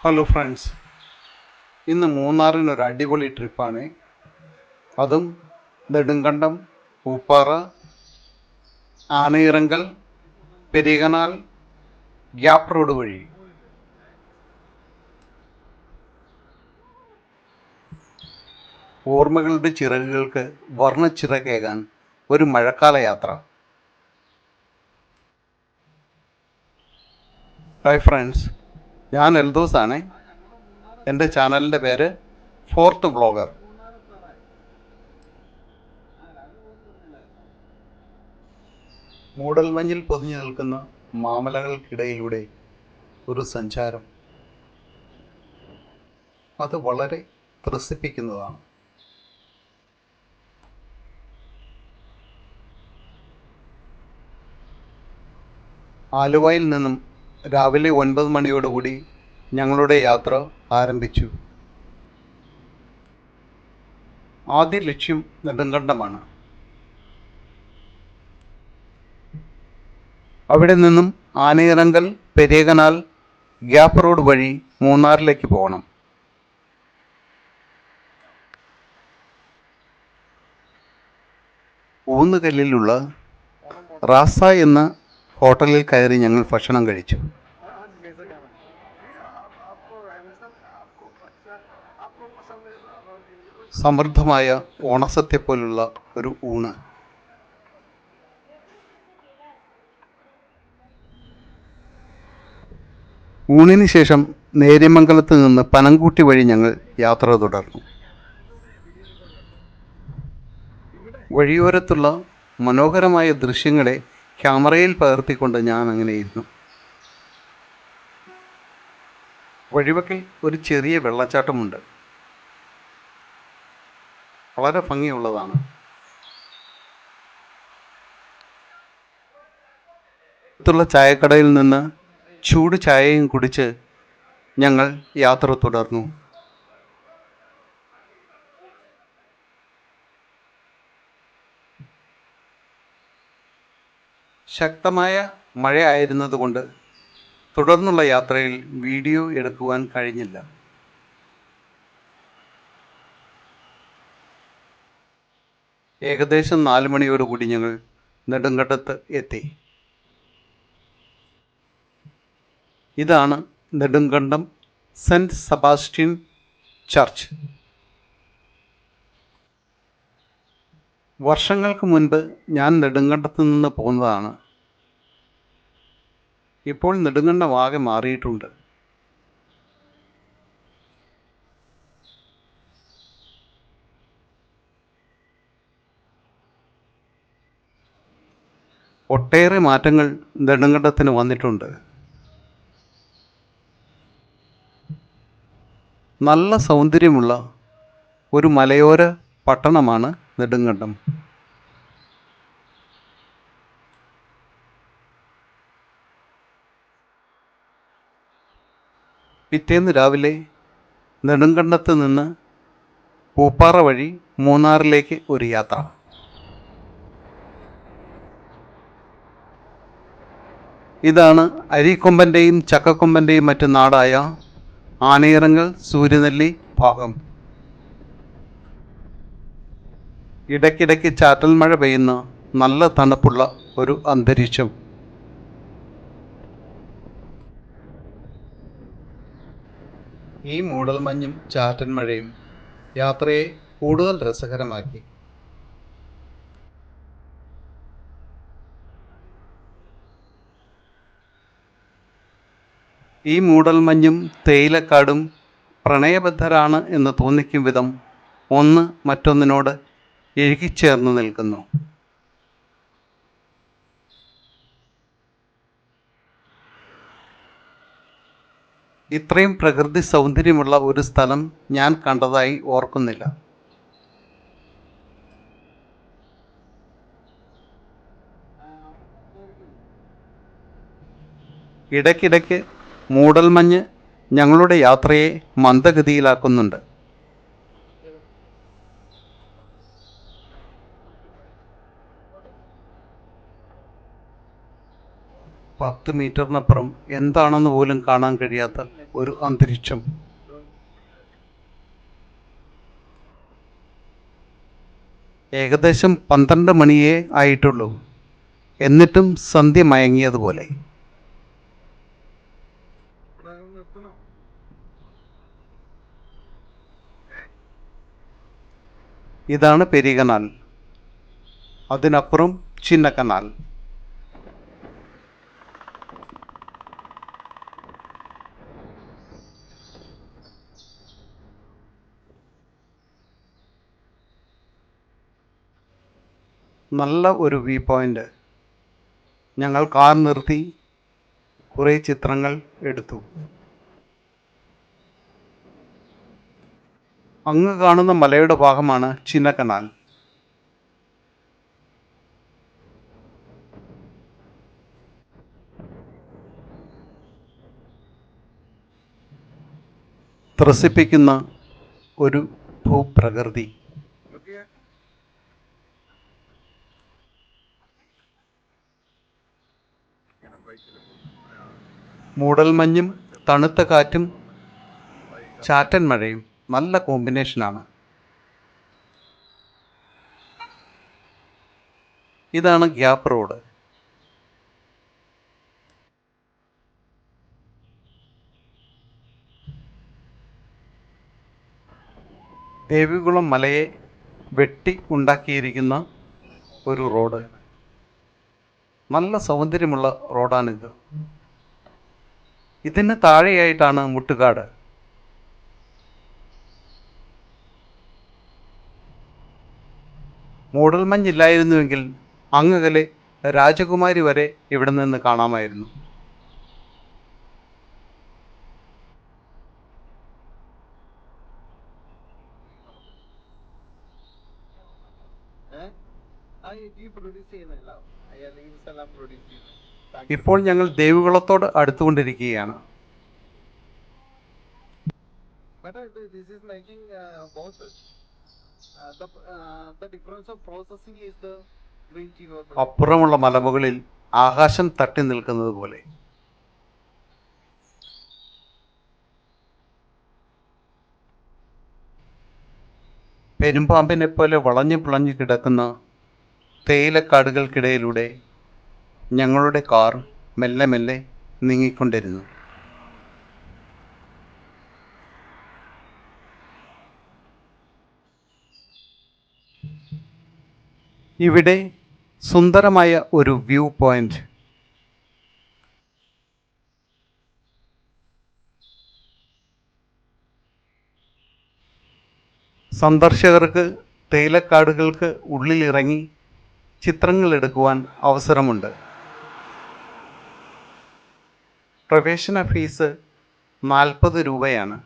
Hello friends, ഇന്ന് മൂന്നാറിനൊരു അടിപൊളി ട്രിപ്പാണ്. അതും നെടുങ്കണ്ടം, പൂപ്പാറ, ആനയിറങ്കൽ, പെരികനാൽ, ഗ്യാപ്പ് റോഡ് വഴി. ഓർമ്മകളുടെ ചിറകുകൾക്ക് വർണ്ണച്ചിറകേകാൻ ഒരു മഴക്കാല യാത്ര. ഹായ് ഫ്രണ്ട്സ്, ഞാൻ എൽദോസാണ്. എൻ്റെ ചാനലിൻ്റെ പേര് ഫോർത്ത് വ്ളോഗർ. മൂടൽമഞ്ഞിൽ പൊതിഞ്ഞു നിൽക്കുന്ന മാമലകൾക്കിടയിലൂടെ ഒരു സഞ്ചാരം. അത് വളരെ ത്രസിപ്പിക്കുന്നതാണ്. ആലുവയിൽ നിന്നും രാവിലെ 9 മണിയോടുകൂടി ഞങ്ങളുടെ യാത്ര ആരംഭിച്ചു. ആദ്യ ലക്ഷ്യം നെടുങ്കണ്ടമാണ്. അവിടെ നിന്നും ആനയിറങ്കൽ, പെരികനാൽ, ഗ്യാപ്പ് റോഡ് വഴി മൂന്നാറിലേക്ക് പോകണം. ഊന്നുകല്ലിലുള്ള റാസ എന്ന ഹോട്ടലിൽ കയറി ഞങ്ങൾ ഭക്ഷണം കഴിച്ചു. സമൃദ്ധമായ ഓണസദ്യ പോലുള്ള ഒരു ഊണ്. ഊണിന് ശേഷം നേര്യമംഗലത്ത് നിന്ന് പനംകൂട്ടി വഴി ഞങ്ങൾ യാത്ര തുടർന്നു. വഴിയോരത്തുള്ള മനോഹരമായ ദൃശ്യങ്ങളെ ക്യാമറയിൽ പകർത്തിക്കൊണ്ട് ഞാൻ അങ്ങനെ ഇരുന്നു. വഴിവക്കിൽ ഒരു ചെറിയ വെള്ളച്ചാട്ടമുണ്ട്. വളരെ ഭംഗിയുള്ളതാണ്. അടുത്തുള്ള ചായക്കടയിൽ നിന്ന് ചൂട് ചായയും കുടിച്ച് ഞങ്ങൾ യാത്ര തുടർന്നു. ശക്തമായ മഴ ആയിരുന്നതുകൊണ്ട് തുടർന്നുള്ള യാത്രയിൽ വീഡിയോ എടുക്കുവാൻ കഴിഞ്ഞില്ല. ഏകദേശം 4 മണിയോടുകൂടി ഞങ്ങൾ നെടുങ്കണ്ടത്ത് എത്തി. ഇതാണ് നെടുങ്കണ്ടം സെൻറ്റ് സെബാസ്റ്റ്യൻ ചർച്ച്. വർഷങ്ങൾക്ക് മുൻപ് ഞാൻ നെടുങ്കണ്ടത്ത് നിന്ന് പോന്നതാണ്. ഇപ്പോൾ നെടുങ്കണ്ടം ആകെ മാറിയിട്ടുണ്ട്. ഒട്ടേറെ മാറ്റങ്ങൾ നെടുങ്കണ്ടത്തിന് വന്നിട്ടുണ്ട്. നല്ല സൗന്ദര്യമുള്ള ഒരു മലയോര പട്ടണമാണ് നെടുങ്കണ്ടം. പിറ്റേന്ന് രാവിലെ നെടുങ്കണ്ടത്ത് നിന്ന് പൂപ്പാറ വഴി മൂന്നാറിലേക്ക് ഒരു യാത്ര. ഇതാണ് അരിക്കൊമ്പൻ്റെയും ചക്കക്കൊമ്പൻ്റെയും മറ്റു നാടായ ആനയിറങ്കൽ സൂര്യനെല്ലി ഭാഗം. ഇടയ്ക്കിടയ്ക്ക് ചാറ്റൽ മഴ പെയ്യുന്ന നല്ല തണുപ്പുള്ള ഒരു അന്തരീക്ഷം. ഈ മൂടൽമഞ്ഞും ചാറ്റൽ മഴയും യാത്രയെ കൂടുതൽ രസകരമാക്കി. ഈ മൂടൽമഞ്ഞും തേയിലക്കാടും പ്രണയബദ്ധരാണ് എന്ന് തോന്നിക്കും വിധം ഒന്ന് മറ്റൊന്നിനോട് ഇഴുകിച്ചേർന്ന് നിൽക്കുന്നു. ഇത്രയും പ്രകൃതി സൗന്ദര്യമുള്ള ഒരു സ്ഥലം ഞാൻ കണ്ടതായി ഓർക്കുന്നില്ല. ഇടയ്ക്കിടയ്ക്ക് മൂടൽമഞ്ഞ് ഞങ്ങളുടെ യാത്രയെ മന്ദഗതിയിലാക്കുന്നുണ്ട്. 10 മീറ്ററിനപ്പുറം എന്താണെന്ന് പോലും കാണാൻ കഴിയാത്ത ഒരു അന്തരീക്ഷം. ഏകദേശം 12 മണിയേ ആയിട്ടുള്ളൂ, എന്നിട്ടും സന്ധ്യ മയങ്ങിയതുപോലെ. ഇതാണ് പെരികനാൽ, അതിനപ്പുറം ചിന്നക്കനാൽ. നല്ല ഒരു വ്യൂ പോയിന്റ്. ഞങ്ങൾ കാർ നിർത്തി കുറേ ചിത്രങ്ങൾ എടുത്തു. അങ്ങ് കാണുന്ന മലയുടെ ഭാഗമാണ് ചിന്നക്കനാൽ. ത്രസിപ്പിക്കുന്ന ഒരു ഭൂപ്രകൃതി. മൂടൽമഞ്ഞും തണുത്ത കാറ്റും ചാറ്റൻ മഴയും നല്ല കോമ്പിനേഷനാണ്. ഇതാണ് ഗ്യാപ്പ് റോഡ്. ദേവികുളം മലയെ വെട്ടി ഉണ്ടാക്കിയിരിക്കുന്ന ഒരു റോഡ്. നല്ല സൗന്ദര്യമുള്ള റോഡാണിത്. ഇതിന് താഴെയായിട്ടാണ് മുട്ടുകാട്. മൂടൽമഞ്ഞില്ലായിരുന്നുവെങ്കിൽ അങ്ങകലെ രാജകുമാരി വരെ ഇവിടെ നിന്ന് കാണാമായിരുന്നു. ഇപ്പോൾ ഞങ്ങൾ ദേവികുളത്തോട് അടുത്തുകൊണ്ടിരിക്കുകയാണ്. അപ്പുറമുള്ള മലമുകളിൽ ആകാശം തട്ടി നിൽക്കുന്നത് പോലെ. പെരുമ്പാമ്പിനെ പോലെ വളഞ്ഞു പുളഞ്ഞു കിടക്കുന്ന തേയിലക്കാടുകൾക്കിടയിലൂടെ ഞങ്ങളുടെ കാർ മെല്ലെ മെല്ലെ നീങ്ങിക്കൊണ്ടിരുന്നു. ഇവിടെ സുന്ദരമായ ഒരു വ്യൂ പോയിന്റ്. സന്ദർശകർക്ക് തേയിലക്കാടുകൾക്ക് ഉള്ളിലിറങ്ങി ചിത്രങ്ങൾ എടുക്കുവാൻ അവസരമുണ്ട്. പ്രവേശന ഫീസ് 40 രൂപയാണ്.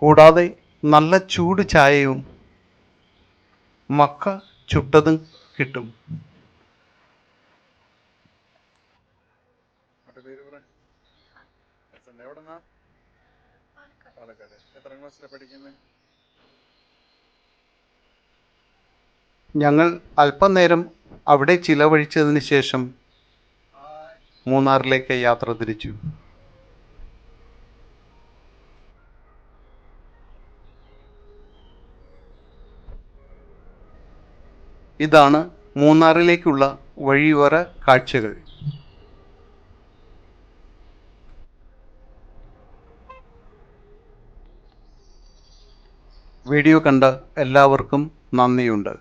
കൂടാതെ നല്ല ചൂട് ചായയും മക്ക ചുട്ടതും കിട്ടും. ഞങ്ങൾ അല്പനേരം അവിടെ ചിലവഴിച്ചതിന് ശേഷം മൂന്നാറിലേക്ക് യാത്ര തിരിച്ചു. ഇതാണ് മൂന്നാറിലേക്കുള്ള വഴിയോര കാഴ്ചകൾ. വീഡിയോ കണ്ട എല്ലാവർക്കും നന്ദിയുണ്ട്.